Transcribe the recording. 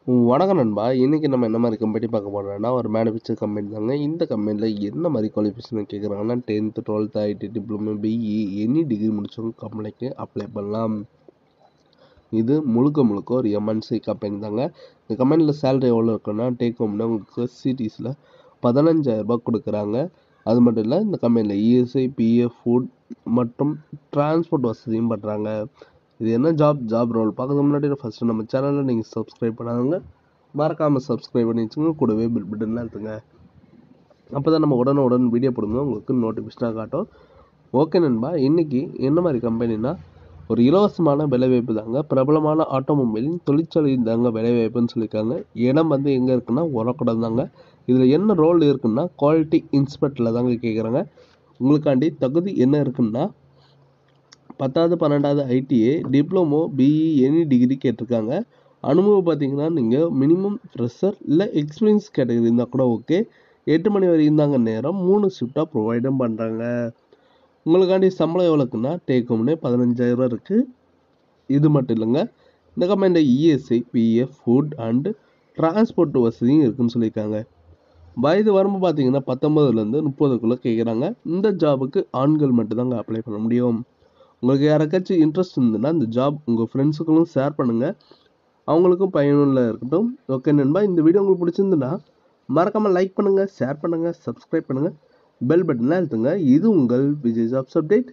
வணக்கம் நண்பா. இன்னைக்கு நம்ம என்ன மாதிரி கம்பெனி பார்க்க போறோம்னா, ஒரு மேனுஃபேக்சர் கம்பெனி தாங்க. இந்த கம்பெனியில் என்ன மாதிரி குவாலிஃபிகேஷன் கேட்குறாங்கன்னா, 10th 12th IT diploma BE any degree முடிச்சவங்க கம்பெனிக்கு அப்ளை பண்ணலாம். இது முழுக்க ஒரு எம்என்சி கம்பெனி தாங்க. இந்த கம்பெனியில் சேலரி எவ்வளோ இருக்குன்னா, டேக் ஹோம்னா உங்களுக்கு சிடிஸில் 15,000 ரூபாய் கொடுக்குறாங்க. அது மட்டும் இல்லை, இந்த கம்பெனியில் இஎஸ்ஐ பிஎஃப் ஃபுட் மற்றும் டிரான்ஸ்போர்ட் வசதியும் பண்ணுறாங்க. இது என்ன ஜாப் ரோல் பார்க்கறதுக்கு முன்னாடி ஃபஸ்ட்டு நம்ம சேனலில் நீங்கள் சப்ஸ்கிரைப் பண்ணாங்க, மறக்காமல் சப்ஸ்கிரைப் பண்ணி வச்சுங்க. கூடவே பில் பட்டன்லாம் எடுத்துங்க. அப்போ தான் நம்ம உடனுடன் வீடியோ போடும்போது உங்களுக்கு நோட்டிஃபிகேஷனாக காட்டும். ஓகே நண்பா, இன்றைக்கி என்ன மாதிரி கம்பெனினா, ஒரு இலவசமான வேலைவாய்ப்பு தாங்க. பிரபலமான ஆட்டோமொபைலின் தொழிற்சாலையின் தாங்க வேலைவாய்ப்புன்னு சொல்லியிருக்காங்க. இடம் வந்து எங்கே இருக்குன்னா உரக்குடம் தாங்க. இதில் என்ன ரோல் இருக்குன்னா, குவாலிட்டி இன்ஸ்பெக்டரில் தாங்க கேட்குறாங்க. உங்களுக்காண்டி தகுதி என்ன இருக்குன்னா, 10வது 12வது ITI diploma BE any degree கேட்டிருக்காங்க. அனுபவம் பார்த்தீங்கன்னா, நீங்கள் மினிமம் ஃப்ரெஷர் இல்லை எக்ஸ்பீரியன்ஸ் கேட்டகரி இருந்தால் கூட ஓகே. 8 மணி வரைக்கும் தாங்க நேரம். 3 ஷிஃப்டாக ப்ரொவைடும் பண்ணுறாங்க. உங்களுக்காண்டி சம்பளம் எவ்வளோக்குன்னா, டேக் ஹோம்னே 15,000 ரூபா இருக்குது. இது மட்டும் இல்லைங்க, இந்த கம்பெனியில் ESI PF food and transport வசதியும் இருக்குதுன்னு சொல்லியிருக்காங்க. வயது வரம்பு பார்த்தீங்கன்னா 19லேருந்து 30க்குள்ளே கேட்குறாங்க. இந்த ஜாபுக்கு ஆண்கள் மட்டும்தாங்க அப்ளை பண்ண முடியும். உங்களுக்கு யாராச்சும் இன்ட்ரெஸ்ட் இருந்ததுன்னா இந்த ஜாப் உங்கள் ஃப்ரெண்ட்ஸுக்கும் ஷேர் பண்ணுங்கள், அவங்களுக்கும் பயனுள்ள இருக்கட்டும். ஓகே நண்பா, இந்த வீடியோ உங்களுக்கு பிடிச்சிருந்துன்னா மறக்காமல் லைக் பண்ணுங்கள், ஷேர் பண்ணுங்கள், சப்ஸ்கிரைப் பண்ணுங்கள், பெல் பட்டனை அழுத்துங்க. இது உங்கள் விஜய் ஜாப்ஸ் அப்டேட்.